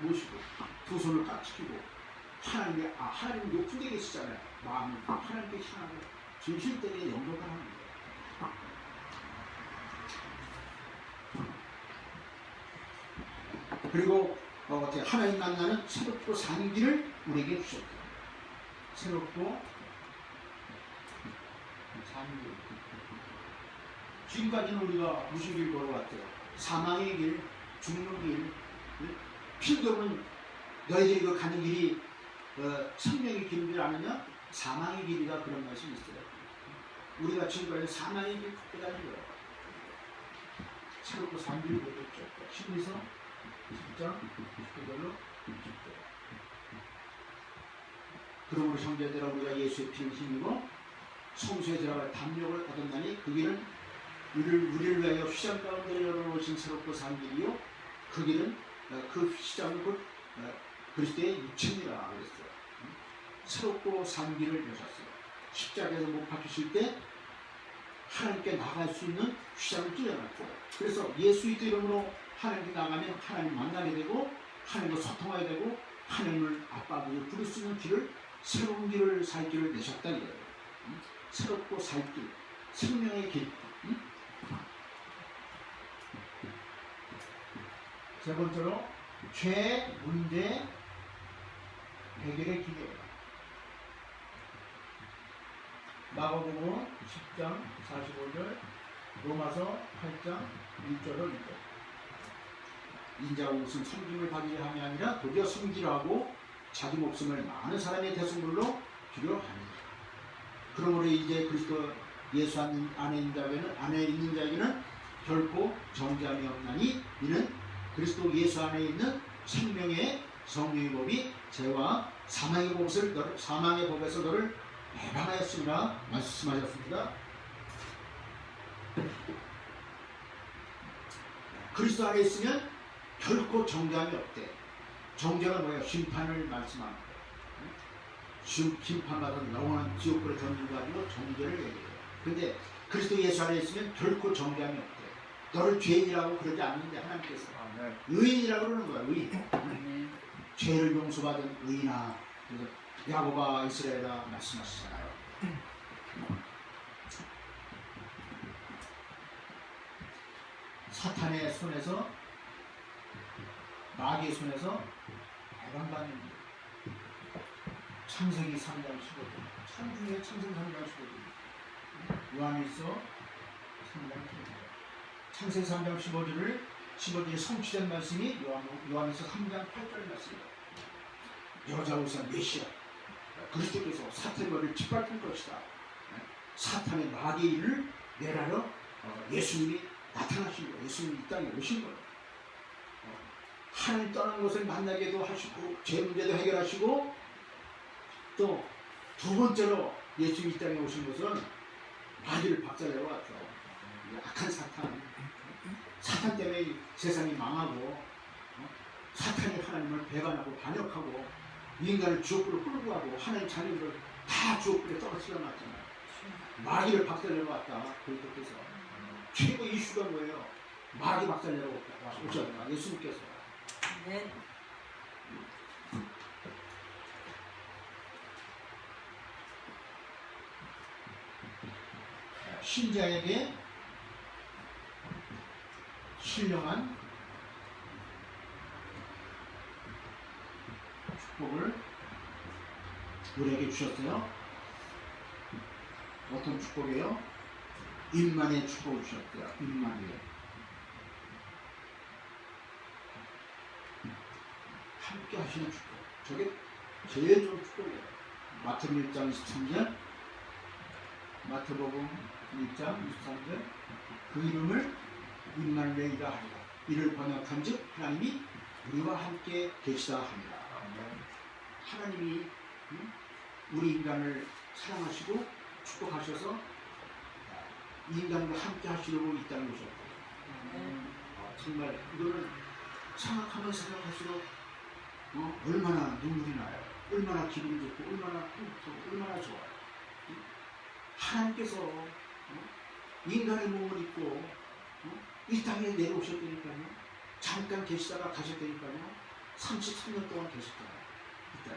모시고 두 손을 딱 치키고 하나님 높은 데 계시잖아요. 마음을 하나님께 향하고 진실되게 영접을 하는 거예요. 그리고 하나님 만나는 새롭고 산 길을 우리에게 주셨고 새롭고 산 길. 지금까지는 우리가 무슨 길 걸어왔대요? 사망의 길, 죽는 길. 필요 없는 너희들이 그 가는 길이 생명의 길인 줄 아느냐? 사망의 길이다. 그런 말씀이 있어요. 우리가 지금까지 사망의 길 걷고 다니는 거예요. 새롭고 산 길을 보였죠. 심리서 10장 그걸로 10절. 그러므로 형제들아 우리가 예수의 피를 힘입어 성소에 들어갈 담력을 얻었나니 그 길은 우리를 위하여 휘장 가운데 열어놓으신 새롭고 산 길이요 그 길은 그 휘장은 곧 그리스도의 육체니라 그랬어요. 새롭고 산 길을 여셨어요. 십자가에서 못 박히실 때 하나님께 나갈 수 있는 휘장을 뚫어놨고 그래서 예수 이름으로 하나님께 나가면 하나님 만나게 되고 하나님과 소통하게 되고 하나님을 아빠 아버지를 부를 수 있는 길을 새로운 길을 살 길을 내셨다 이거예요. 새롭고 살 길, 생명의 길. 세 번째로 죄, 문제, 해결의 기회예요. 마가복음 10장 45절, 로마서 8장 1절로 2절. 인자가 무슨 섬김을 받으려 함이 아니라 도리어 섬기려 하고 자기 목숨을 많은 사람의 대속물로 주려 합니다. 그러므로 이제 그리스도 예수 안에 있는 자에게는 결코 정죄함이 없나니 이는 그리스도 예수 안에 있는 생명의 성령의 법이 죄와 사망의 법에서 너를 해방하였습니다. 말씀하셨습니다. 그리스도 안에 있으면 결코 정죄함이 없대. 정죄가 뭐예요? 심판을 말씀하는 거예요. 심판받은 영원한 지옥불에 던진 가지고 정죄를 얘기해요. 그런데 그리스도 예수 안에 있으면 결코 정죄함이 없대. 너를 죄인이라고 그러지 않는데 하나님께서 의인이라고 그러는 거야. 의인. 죄를 용서받은 의인아. 그래서 야곱아 이스라엘아 말씀하시잖아요. 사탄의 손에서 마귀의 손에서 해방받는 일. 창세기 3장 15절. 창중에 창세기 3장 15절. 요한일서 3장 15절. 창세기 3장 15절이 성취된 말씀이 요한일서 3장 8절 말씀입니다. 여자 우선 메시아 그리스도께서 사탄의 머리를 짓밟을 것이다. 사탄의 마귀의 일을 멸하러 예수님이 나타나신 거예요. 예수님이 이 땅에 오신 거예요. 하나님 떠난 것을 만나게도 하시고 죄 문제도 해결하시고 또 두 번째로 예수님이 이 땅에 오신 것은 마귀를 박살내러 왔죠. 악한 사탄 때문에 세상이 망하고 사탄이 하나님을 배반하고 반역하고 인간을 지옥불로 끌고 가고 하나님 자녀들을 다 지옥불에 떨어뜨려 놨잖아요. 마귀를 박살내러 왔다. 그리스도께서 최고 이슈가 뭐예요? 마귀 박살내러 오셨다. 예수님께서. 네. 신자에게 신령한 축복을 우리에게 주셨어요. 어떤 축복이에요? 임만의 축복을 주셨대요. 임만의. 함께 하시는 축복. 저게 제일 좋은 축복이에요. 마태복음 1장 23절, 마태복음 1장 23절, 그 이름을 임마누엘이라 하리라. 이를 번역한즉 하나님이 우리와 함께 계시다 합니다. 하나님이 우리 인간을 사랑하시고 축복하셔서 인간과 함께 하시려고 이 땅에 오셨고 정말 이거는 생각하면 생각할수록 얼마나 눈물이 나요. 얼마나 기분이 좋고 얼마나 행복하고 얼마나 좋아요. 하나님께서 인간의 몸을 입고 이 땅에 내려오셨다니까요. 잠깐 계시다가 가셨다니까요. 33년 동안 계셨잖아요. 이때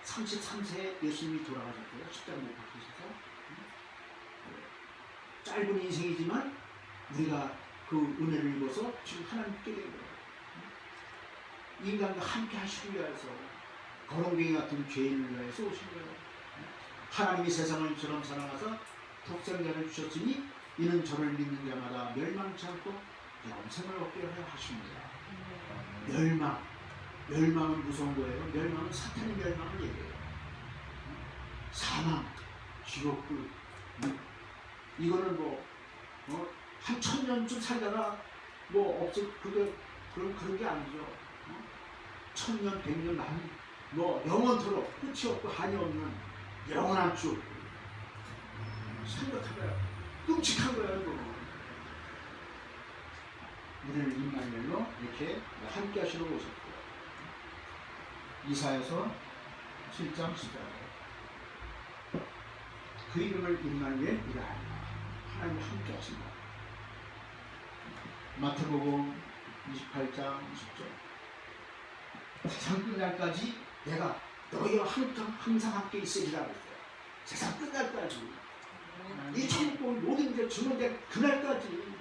33세에 예수님이 돌아가셨고요. 십자가 못 박히셔서 짧은 인생이지만 우리가 그 은혜를 입어서 지금 하나님께 된 거예요. 인간과 함께 하시기 위해서 거렁뱅이 같은 죄인을 위해서 오신 거예요. 하나님이 세상을 이처럼 사랑하사 독생자를 주셨으니 이는 저를 믿는 자마다 멸망치 않고 영생을 얻게 하려 하십니다. 멸망은 무서운 거예요. 멸망은 사탄의 멸망을 얘기해요. 사망, 지옥불. 이거는 한 1000년쯤 살다가 그런 게 아니죠. 1000년, 100년 너 영원토록 끝이 없고 한이 없는 영원한 주 생각한 거야. 끔찍한 거야. 이거. 우리를 임마누엘로 이렇게 함께 하시러 오셨고요. 이사야서 7장 10절 그 이름을 임마누엘이라 하리라. 하나님 함께 하신다. 마태복음 28장 20절 세상 끝날까지 내가 너희와 항상 함께 있으리라 그랬어요. 세상 끝날까지 이 천국을 모든 게 주는 그날까지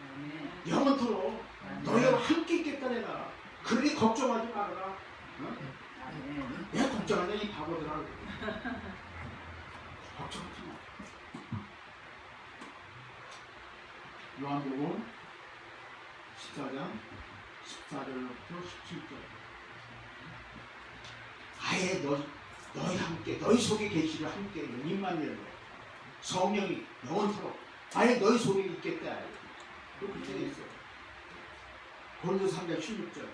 영원토록 너희와 함께 있겠다 내가. 그러니 걱정하지 말아라. 어? 왜 걱정하냐 이 바보들아. 걱정하지 마. 요한복음 14장 14절부터 17절 아예 너희 함께 너희 속에 계시를 함께 임마누엘로 성령이 영원토록 아예 너희 속에 있겠다. 그렇게 되어 있어요. 고린도서 3장 16절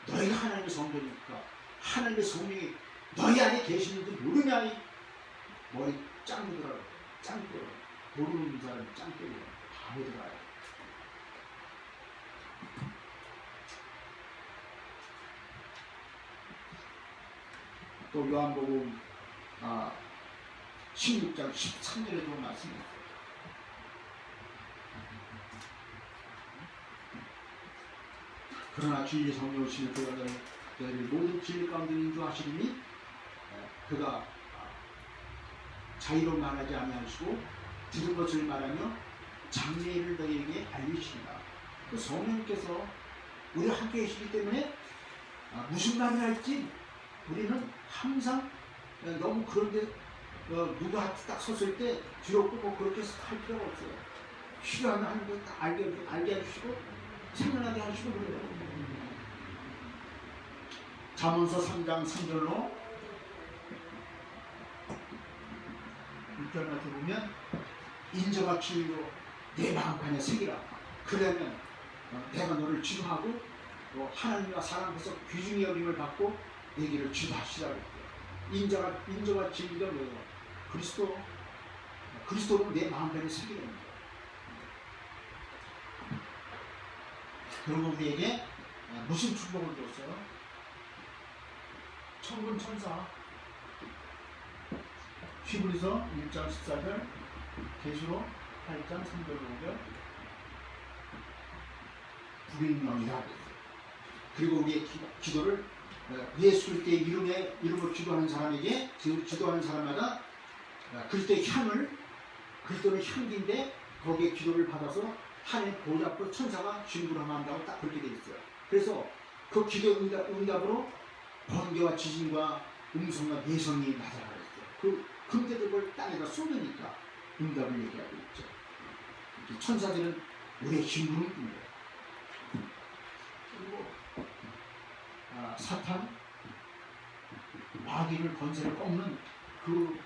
너희가 하나님의 성전이니까 하나님의 성령이 너희 안에 계시는 줄 모르냐. 이 머리 짱들어 짱들어 모르는 사람이 짱들어 바보들아. 또 요한복음 16장 13절에도 말씀했어요. 그러나 주의 성령 오시는 그가 너희를 모든 진리 가운데 인도하시리니 그가 자의로 말하지 아니하시고 들은 것을 말하며 장래를 너희에게 알리시리라. 그 성령께서 우리와 함께 계시기 때문에 무슨 말을 할지 우리는 항상 너무 그런데 누가 딱 섰을 때 두렵고 뭐 그렇게 할 필요가 없어요. 필요하면 하는 거 딱 알게 해주시고 생각나게 하시고 그래요. 잠언서 3장 3절로 6절 같은 보면 인정과 진리로 내 마음판에 새기라. 그러면 내가 너를 지도하고 하나님과 사람 앞에서 귀중히 여김을 받고 내 길을 지도하시라 그랬어요. 인정과 진리가 뭐예요? 그리스도로 내 마음판에 새기는 거예요. 그리고 우리에게 무슨 축복을 줬어요? 천군 천사. 히브리서 1장 14절, 계시록 8장 3절 5절 불임령이라. 그리고 우리의 기도를 예수 그리스도의 이름으로 기도하는 사람에게 기도하는 사람마다 그리스도의 향을 그리스도는 향기인데 거기에 기도를 받아서 하나님 보좌 앞으로 천사가 진구를 한다고 딱 그렇게 되어 있어요. 그래서 그 기도 응답으로 번개와 지진과 음성과 내성이 나타나고 있어요. 그 금태들을 땅에다 쏟으니까 응답을 얘기하고 있죠. 천사들은 우리의 힘부는 거예요. 그리고 사탄 마귀를 권세를 꺾는 그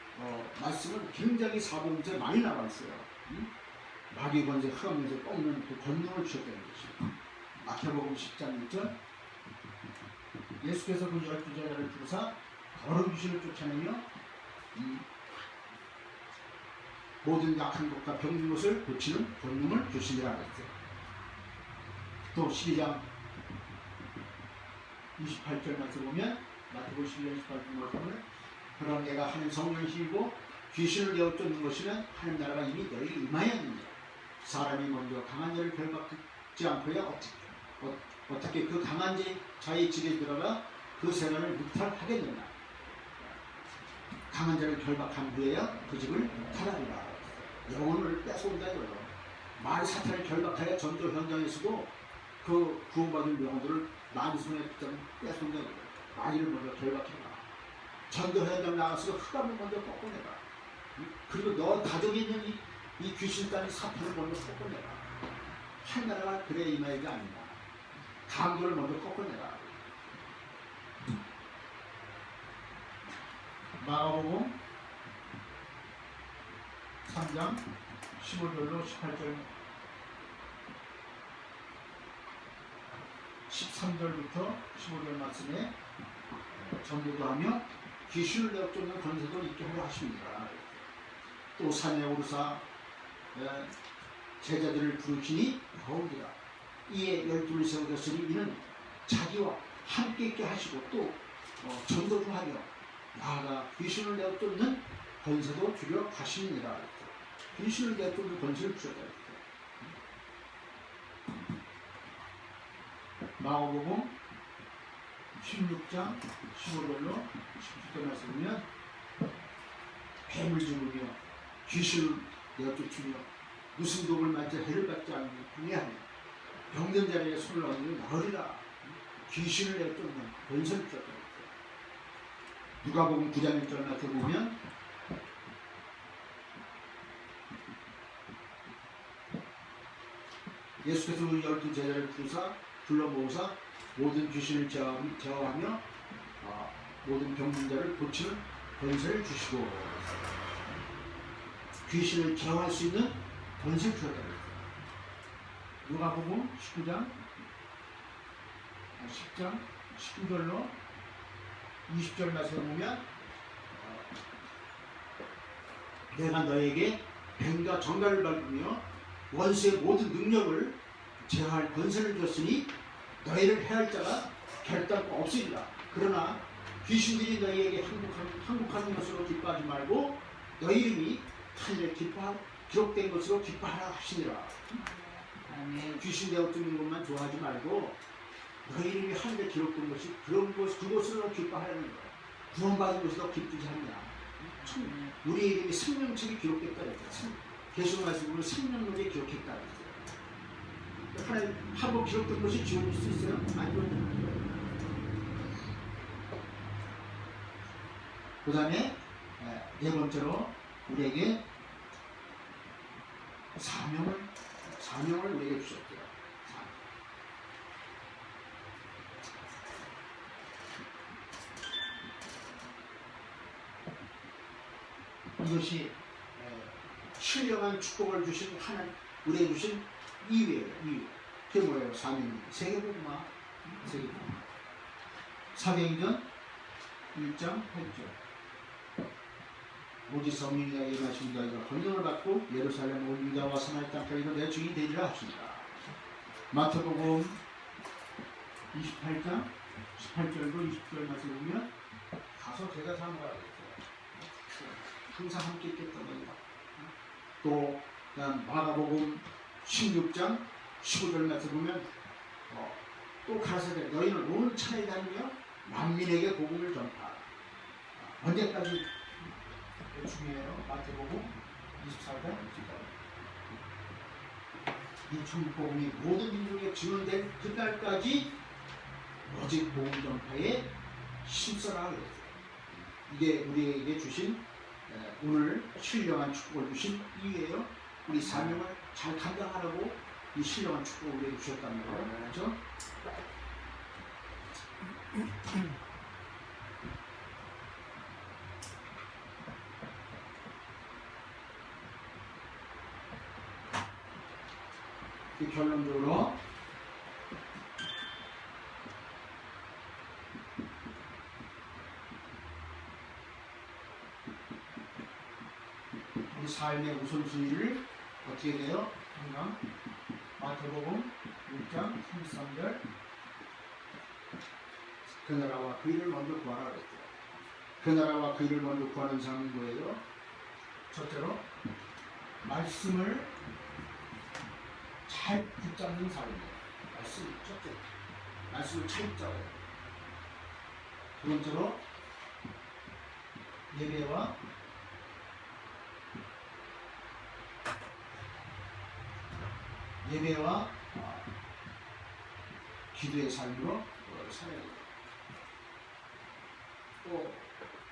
말씀은 굉장히 사복음서에 많이 나와 있어요. 마귀 권세 흑암에서 꺾는 그 권능을 주셨다는 것이죠. 마태복음 10장 1절 예수께서 그 12제자를 부르사 더러운 귀신을 쫓아내며 모든 약한 것과 병든 것을 고치는 권능을 주시리라 했어요. 또 12장 28절 말씀 보면 마태복음 12장 28절 말씀을 그러나 내가 하나님 성령을 힘입고 귀신을 내어 쫓는 것이는 하나님 나라가 이미 너희에게 임하였느니라. 사람이 먼저 강한 자를 결박하지 않고야 어떻게 그 강한 자의 집에 들어가 그 세관을 무탈하겠느냐. 강한 자를 결박한 후에야 그 집을 탈하리라. 영혼을 뺏어온다 이거예요. 많이 사탄을 결박하여 전도 현장에서도 그 구원받은 영혼들을 많이 손에 뺏어온다 이거예요. 많이를 먼저 결박해라. 전도 현장 나가서 흑암을 먼저 꺾어내라. 그리고 너 가족이 있는 이 귀신까지 사탄을 먼저 꺾어내라. 하나라가 그래 임하기가 아니다. 강도를 먼저 꺾어내라. 마가복음 3장 15절로 18절 13절부터 15절 말씀에 전도도 하며 귀신을 내쫓는 권세도 있게 하려 하십니다. 또 산에 오르사 제자들을 부르시니 나오리라. 이에 12를 세우셨으니 이는 자기와 함께 있게 하시고 또 전도도 하며 나아가 귀신을 내쫓는 권세도 주려 하시니라. 귀신을 내쫓는 권세를 주셨다. 마가복음 16장 15절로 17절 말씀이면 뱀을 죽으며 귀신을 내쫓으며 무슨 독을 맞자 해를 받지 않으며 구애하며 병든 자리에 손을 얹으며 나으리라. 귀신을 내쫓는 권세를 주셨다. 누가복음 9장 1절 말씀 보면 예수께서 우리 12 제자를 부르사 불러 모으사 모든 귀신을 제어하며 모든 병든 자를 고치는 권세를 주시고 귀신을 제어할 수 있는 권세를 주셨다고 했어요. 누가복음 10장 19절로 20절 말씀을 보면 내가 너에게 뱀과 정갈을 밟으며 원수의 모든 능력을 제어할 권세를 줬으니 너희를 해할 자가 결단코 없으리라. 그러나 귀신들이 너희에게 항복하는 것으로 기뻐하지 말고 너희 이름이 하늘에 기록된 것으로 기뻐하라 하시니라. 귀신 내쫓는 것만 좋아하지 말고 너희 이름이 하늘에 기록된 것이 그것으로 기뻐하라는 거야. 구원받은 것으로 기쁘지 않냐. 우리 이름이 생명책에 기록됐다 그랬어요. 계시록 말씀 보면 생명록에 기록했다 그랬어요. 하나님 한번 기록된 것이 지워질 수 있어요? 아니요. 그 다음에 네 번째로 우리에게 사명을 우리에게 주셨대요. 이것이 신령한 축복을 주신 하나님 우리에게 주신 이유예요. 이유. 그게 뭐예요? 사명이. 세계복음화. 사도행전 1장 8절. 오직 성령이 나에게 임하신 자가 권능을 받고 예루살렘 온 유다와 사마리아 땅까지도 내 증인이 되리라 하십니다. 마태복음 28장 18절도 20절 말씀 보면 가서 제가 사모하라 그랬어요. 항상 함께 있겠다는 거예요. 또 마가복음 16장 15절 말씀 보면 또 가라사대 너희는 온 차에 다니며 만민에게 복음을 전파하라. 언제까지 중요해요. 마태복음 24장 20절. 이 천국 복음이 모든 민족에 증언된 그날까지 오직 복음 전파에 힘써라 그랬어요. 이게 우리에게 주신 오늘 신령한 축복을 주신 이유예요. 우리 사명을 잘 감당하라고 이 신령한 축복을 우리에게 주셨다는 거예요. 그렇죠? 결론적으로 우리 삶의 우선순위를 어떻게 돼요? 항상 마태복음 6장 33절 그 나라와 그 일을 먼저 구하라 그랬죠. 그 나라와 그 일을 먼저 구하는 사람은 뭐예요? 첫째로 말씀을 잘 붙잡는 사람이에요. 첫째 말씀을 잘 붙잡아요. 두 번째로 예배와 기도의 삶으로 살아야 돼요.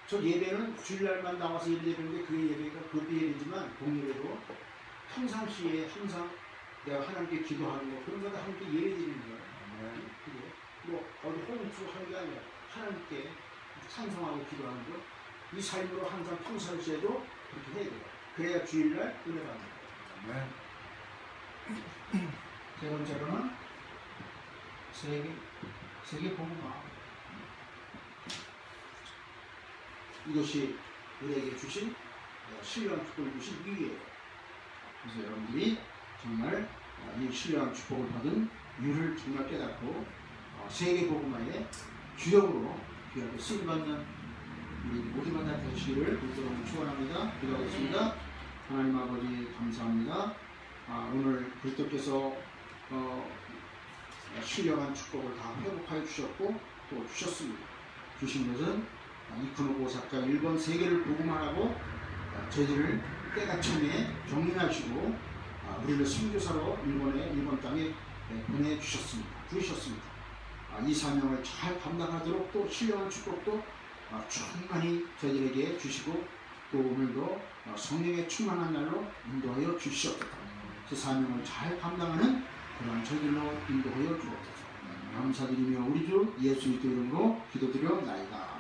저 예배는 주일날만 나와서 예배드리는데 그 예배가 그것도 예배지만 공예배도 평상시에 항상 내가 하나님께 기도하는 거 그런 거다 함께 예배드리는 거예요. 뭐 어디 홍수 하는 게 아니라 하나님께 찬송하고 기도하는 거 이 삶으로 항상 평상시에도 그렇게 해야 돼요. 그래야 주일날 은혜가 받는 거예요. 세 번째로는 세계 복음화. 이것이 우리에게 주신 신령한 축복을 주신 이유예요. 그래서 여러분들이 정말 이 신령한 축복을 받은 이유를 정말 깨닫고 세계 복음화의 주역으로 귀하게 쓰임받는 우리 모두가 다 되시기를 부끄러운 축원합니다. 기도하겠습니다. 하나님 아버지 감사합니다. 오늘 그리스도께서 신령한 축복을 다 회복하여 주셨고 또 주셨습니다. 주신 것은 이쿠노고 사카 일본 세계를 복음하라고 저희들을 깨닫춤에 정리하시고 우리를 선교사로 일본 땅에 보내주셨습니다. 이 사명을 잘 감당하도록 또 신령한 축복도 충만히 저희들에게 주시고 또 오늘도 성령의 충만한 날로 인도하여 주시옵소서. 그 사명을 잘 감당하는 그러한 저희들로 인도하여 주옵소서. 감사드리며 우리 주 예수 그리스도 이름으로 기도드려나이다.